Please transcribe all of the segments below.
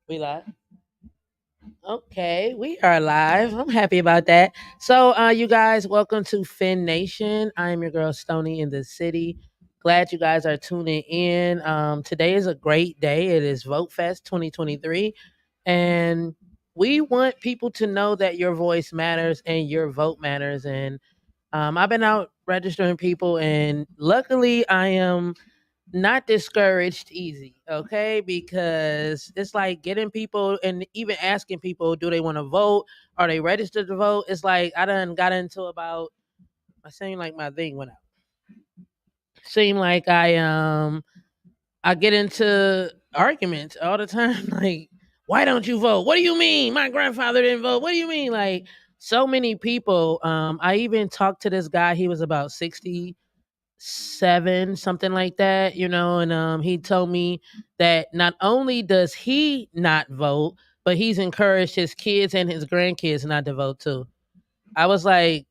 We live. Okay, we are live. I'm happy about that. So, you guys, welcome to FiinNation. I'm your girl Stoney in the city. Glad you guys are tuning in. Today is a great day. It is Vote Fest 2023, and we want people to know that your voice matters and your vote matters. And I've been out registering people, and luckily, I am not discouraged easy, okay? Because it's like getting people and even asking people, do they want to vote? Are they registered to vote? It's like I done got into about I seem like my thing went out. Seem like I get into arguments all the time, like, why don't you vote? What do you mean? My grandfather didn't vote. What do you mean? Like so many people. I even talked to this guy, he was about 67, something like that, and he told me that not only does he not vote, but he's encouraged his kids and his grandkids not to vote too. I was like,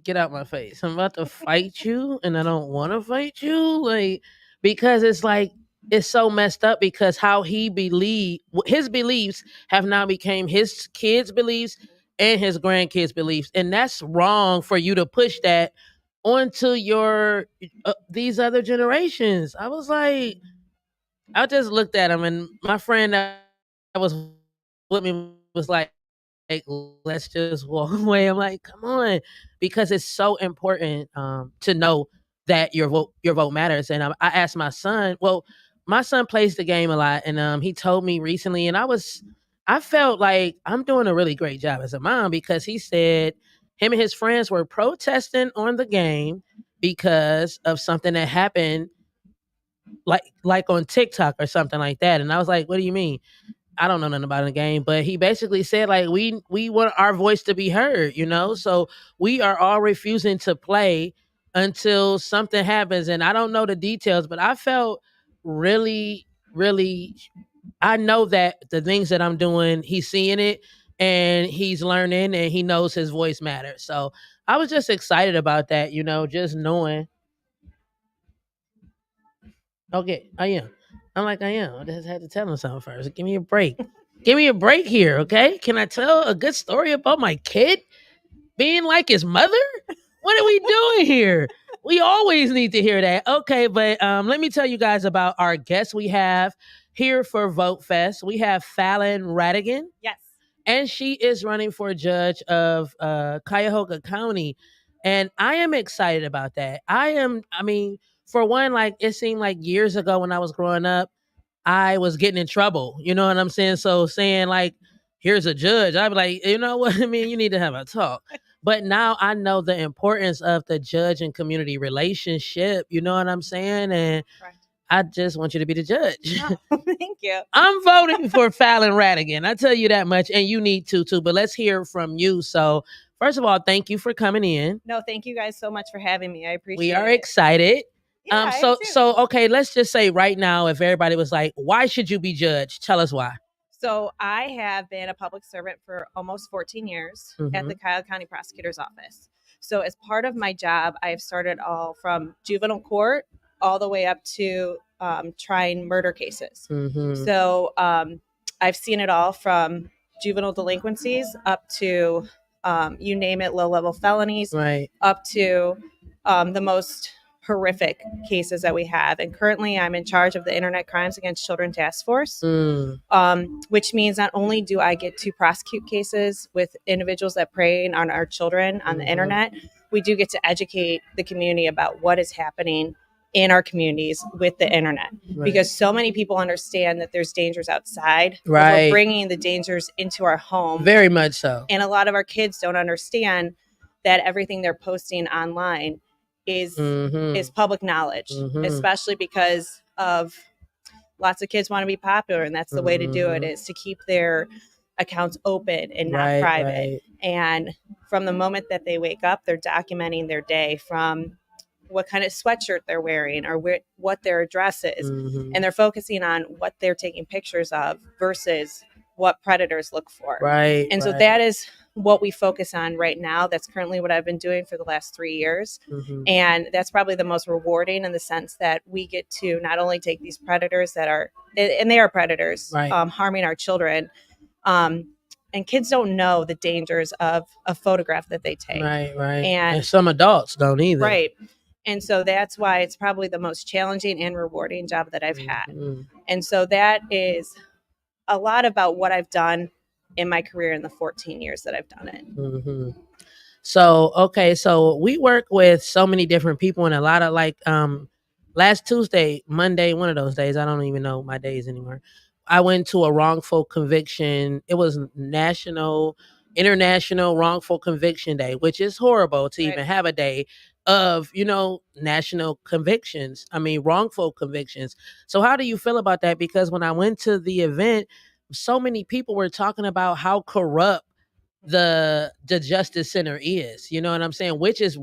get out my face. I'm about to fight you and I don't want to fight you. Like, because it's like, it's so messed up because how he believe his beliefs have now became his kids' beliefs and his grandkids' beliefs. And that's wrong for you to push that onto your these other generations. I was like, I just looked at him, and my friend that was with me was like, let's just walk away. I'm like, come on, because it's so important to know that your vote matters. And I asked my son. Well, my son plays the game a lot, and he told me recently, and I felt like I'm doing a really great job as a mom because he said him and his friends were protesting on the game because of something that happened like on TikTok or something like that. And I was like, what do you mean? I don't know nothing about the game, but he basically said like we want our voice to be heard. So we are all refusing to play until something happens. And I don't know the details, but I felt really, really I know that the things that I'm doing, he's seeing it and he's learning and he knows his voice matters. So I was just excited about that, just knowing. Okay, I am. I'm like, I am. I just had to tell him something first. Give me a break. Give me a break here, okay? Can I tell a good story about my kid being like his mother? What are we doing here? We always need to hear that. Okay, but let me tell you guys about our guests we have here for Vote Fest. We have Fallon Radigan, Yes. and she is running for judge of Cuyahoga County. And I am excited about that. I mean, for one, like it seemed like years ago when I was growing up, I was getting in trouble. You know what I'm saying? So saying like, here's a judge, I'd be like, you know what? I mean, you need to have a talk. But now I know the importance of the judge and community relationship. You know what I'm saying? And Correct. I just want you to be the judge. Oh, thank you. I'm voting for Fallon Radigan. I tell you that much, and you need to too. But let's hear from you. So, first of all, thank you for coming in. No, thank you guys so much for having me. I appreciate We are it. excited. Yeah, I am So too. so okay, let's just say right now, if everybody was like, "Why should you be judged?" Tell us why. So I have been a public servant for almost 14 years at the Cuyahoga County Prosecutor's Office. So as part of my job, I have started all from juvenile court all the way up to trying murder cases. Mm-hmm. So I've seen it all from juvenile delinquencies up to you name it, low-level felonies, Right. up to the most horrific cases that we have. And currently, I'm in charge of the Internet Crimes Against Children Task Force, which means not only do I get to prosecute cases with individuals that prey on our children on the internet, we do get to educate the community about what is happening in our communities with the internet, because so many people understand that there's dangers outside. But we're bringing the dangers into our home. Very much so. And a lot of our kids don't understand that everything they're posting online is public knowledge, especially because of lots of kids want to be popular, and that's the way to do it, is to keep their accounts open and not private. And from the moment that they wake up, they're documenting their day, from what kind of sweatshirt they're wearing or what their address is. And they're focusing on what they're taking pictures of versus what predators look for. And so that is what we focus on right now. That's currently what I've been doing for the last 3 years. And that's probably the most rewarding in the sense that we get to not only take these predators that are, and they are predators, harming our children. And kids don't know the dangers of a photograph that they take. Right. And some adults don't either. Right. And so that's why it's probably the most challenging and rewarding job that I've had. And so that is a lot about what I've done in my career in the 14 years that I've done it. So, okay. So we work with so many different people, and a lot of last Tuesday, Monday, one of those days, I don't even know my days anymore. I went to a wrongful conviction. It was international wrongful conviction day, which is horrible to even have a day of, national convictions. I mean, wrongful convictions. So how do you feel about that? Because when I went to the event, so many people were talking about how corrupt the Justice Center is. You know what I'm saying? Which is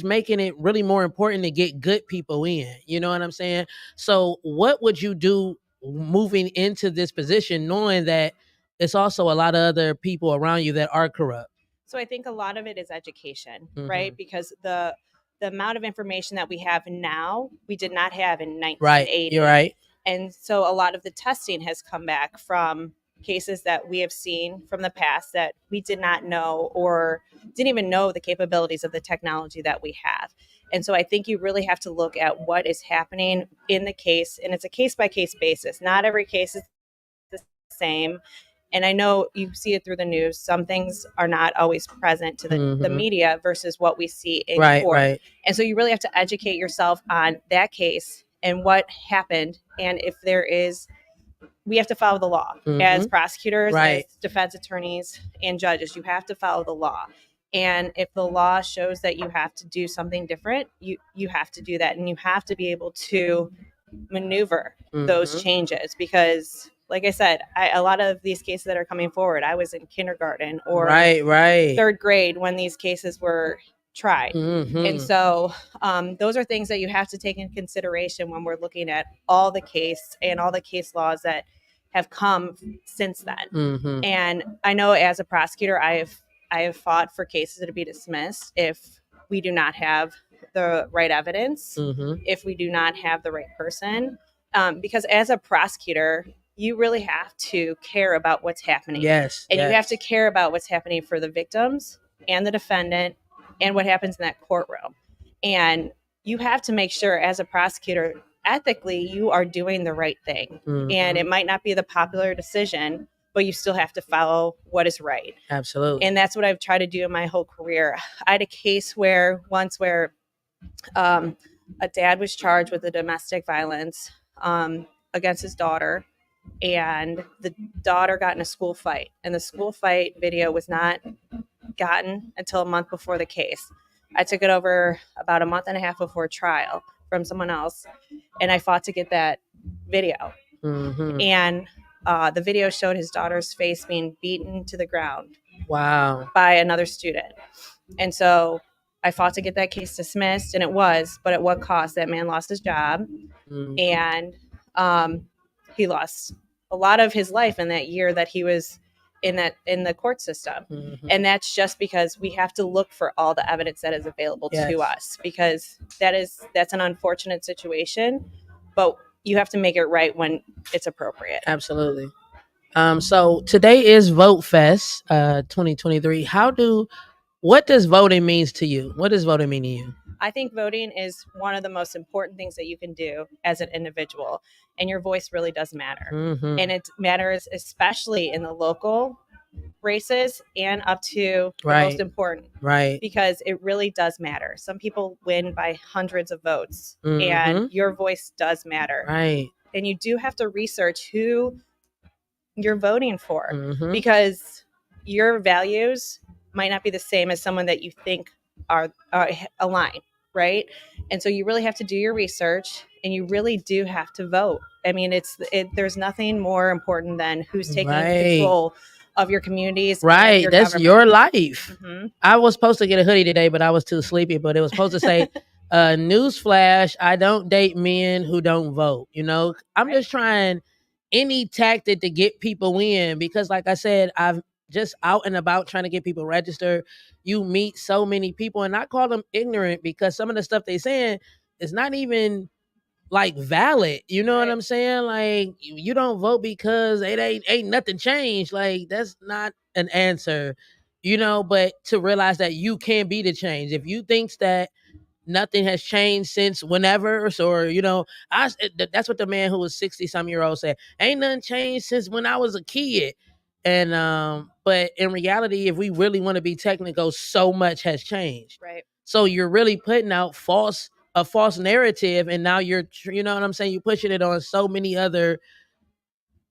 making it really more important to get good people in. You know what I'm saying? So what would you do moving into this position, knowing that it's also a lot of other people around you that are corrupt? So I think a lot of it is education, right? Because the amount of information that we have now, we did not have in 1980. Right, you're right. And so a lot of the testing has come back from cases that we have seen from the past that we did not know or didn't even know the capabilities of the technology that we have. And so I think you really have to look at what is happening in the case, and it's a case-by-case basis. Not every case is the same. And I know you see it through the news. Some things are not always present to the media versus what we see in court. Right. And so you really have to educate yourself on that case and what happened. And if there is, we have to follow the law as prosecutors, as defense attorneys, and judges. You have to follow the law. And if the law shows that you have to do something different, you have to do that. And you have to be able to maneuver those changes because, like I said, a lot of these cases that are coming forward, I was in kindergarten or third grade when these cases were tried. And so those are things that you have to take in consideration when we're looking at all the case and all the case laws that have come since then. And I know as a prosecutor, I have fought for cases to be dismissed if we do not have the right evidence, if we do not have the right person. Because as a prosecutor, you really have to care about what's happening. Yes. And you have to care about what's happening for the victims and the defendant and what happens in that courtroom. And you have to make sure as a prosecutor, ethically, you are doing the right thing. And it might not be the popular decision, but you still have to follow what is right. Absolutely. And that's what I've tried to do in my whole career. I had a case where a dad was charged with a domestic violence against his daughter, and the daughter got in a school fight, and the school fight video was not gotten until a month before the case. I took it over about a month and a half before trial from someone else, and I fought to get that video. And the video showed his daughter's face being beaten to the ground. Wow. By another student. And so I fought to get that case dismissed, and it was, but at what cost? That man lost his job, and he lost a lot of his life in that year that he was in the court system. And that's just because we have to look for all the evidence that is available to us, because that's an unfortunate situation, but you have to make it right when it's appropriate. Absolutely. So today is Vote Fest 2023. What does voting means to you? What does voting mean to you? I think voting is one of the most important things that you can do as an individual, and your voice really does matter. And it matters especially in the local races and up to the most important, because it really does matter. Some people win by hundreds of votes, and your voice does matter. And you do have to research who you're voting for, because your values might not be the same as someone that you think are aligned, right? And so you really have to do your research, and you really do have to vote. I mean, there's nothing more important than who's taking control of your communities. Right. That's government. Your life. I was supposed to get a hoodie today, but I was too sleepy. But it was supposed to say, newsflash, I don't date men who don't vote. I'm just trying any tactic to get people in, because like I said, just out and about trying to get people registered, you meet so many people, and I call them ignorant because some of the stuff they saying is not even like valid. You know what Right. I'm saying? Like you don't vote because it ain't nothing changed. Like that's not an answer. But to realize that you can be the change. If you thinks that nothing has changed since whenever, or that's what the man who was 60 some year old said. Ain't nothing changed since when I was a kid. And but in reality, if we really want to be technical, so much has changed. Right. So you're really putting out a false narrative, and now you know what I'm saying, you're pushing it on so many other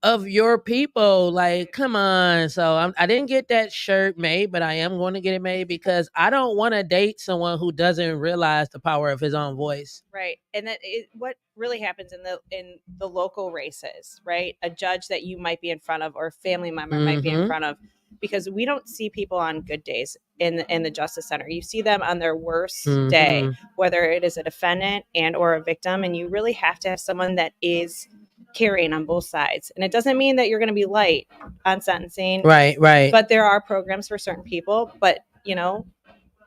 of your people. Like, come on. So I didn't get that shirt made, but I am going to get it made because I don't want to date someone who doesn't realize the power of his own voice. Right. And what really happens in the local races, right? A judge that you might be in front of, or a family member might be in front of, because we don't see people on good days in the Justice Center. You see them on their worst day, whether it is a defendant and or a victim, and you really have to have someone that is carrying on both sides. And it doesn't mean that you're going to be light on sentencing. Right. But there are programs for certain people, but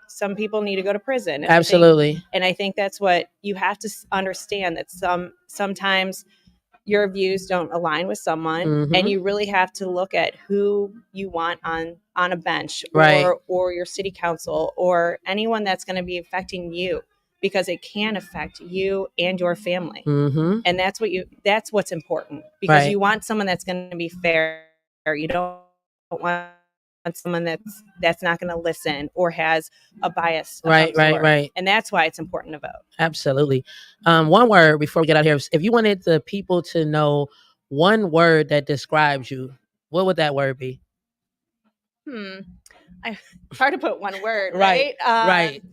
some people need to go to prison. Absolutely. I think that's what you have to understand, that sometimes your views don't align with someone, and you really have to look at who you want on a bench, right, or your city council, or anyone that's going to be affecting you, because it can affect you and your family. And that's what's important, because you want someone that's going to be fair. You don't want someone that's not going to listen or has a bias. Right. And that's why it's important to vote. Absolutely. One word before we get out here. If you wanted the people to know one word that describes you, what would that word be? It's hard to put one word, right? Right.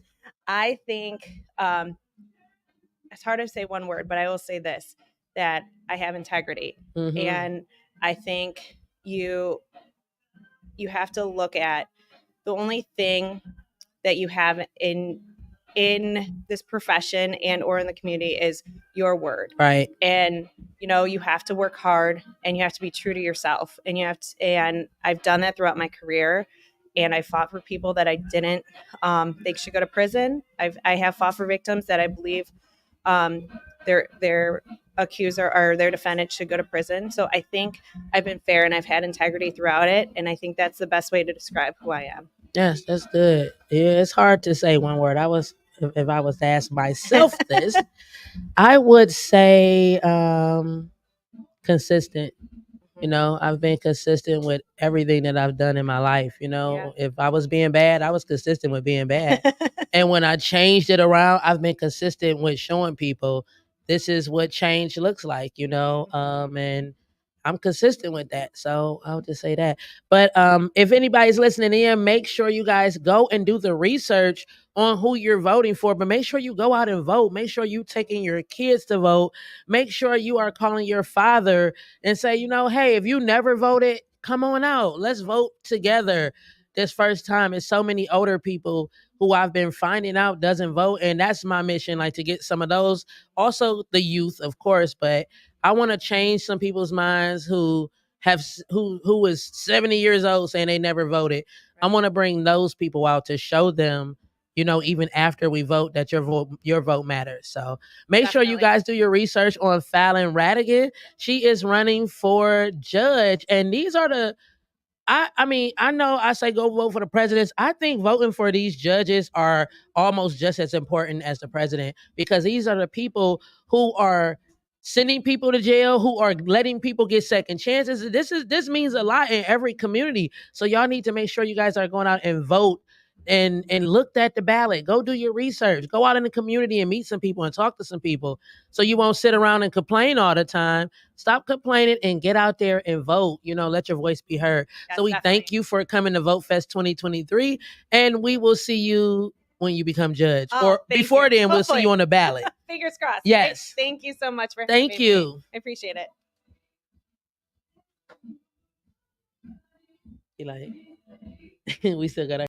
I think it's hard to say one word, but I will say this, that I have integrity. And I think you have to look at the only thing that you have in this profession and or in the community is your word. Right. And you have to work hard, and you have to be true to yourself, and and I've done that throughout my career. And I fought for people that I didn't think should go to prison. I have fought for victims that I believe their accuser or their defendant should go to prison. So I think I've been fair, and I've had integrity throughout it. And I think that's the best way to describe who I am. Yes, that's good. Yeah, it's hard to say one word. If I was to ask myself this, I would say consistent. I've been consistent with everything that I've done in my life. If I was being bad, I was consistent with being bad. And when I changed it around, I've been consistent with showing people this is what change looks like, and I'm consistent with that. So I'll just say that. But if anybody's listening in, make sure you guys go and do the research on who you're voting for, but make sure you go out and vote. Make sure you taking your kids to vote. Make sure you are calling your father and say, hey, if you never voted, come on out. Let's vote together this first time. It's so many older people who I've been finding out doesn't vote. And that's my mission, like to get some of those. Also the youth, of course, but I want to change some people's minds who is 70 years old saying they never voted. I want to bring those people out to show them, even after we vote, that your vote matters. So make sure you guys do your research on Fallon Radigan. She is running for judge. And these are I know I say go vote for the presidents. I think voting for these judges are almost just as important as the president, because these are the people who are sending people to jail, who are letting people get second chances. This means a lot in every community. So y'all need to make sure you guys are going out and vote and looked at the ballot. Go do your research. Go out in the community and meet some people and talk to some people, so you won't sit around and complain all the time. Stop complaining and get out there and vote. Let your voice be heard. Yes, so we thank you for coming to Vote Fest 2023, and we will see you when you become judge. Or before then, we'll see you on the ballot. Fingers crossed. Yes. Thank you so much for having me. I appreciate it. You like we still got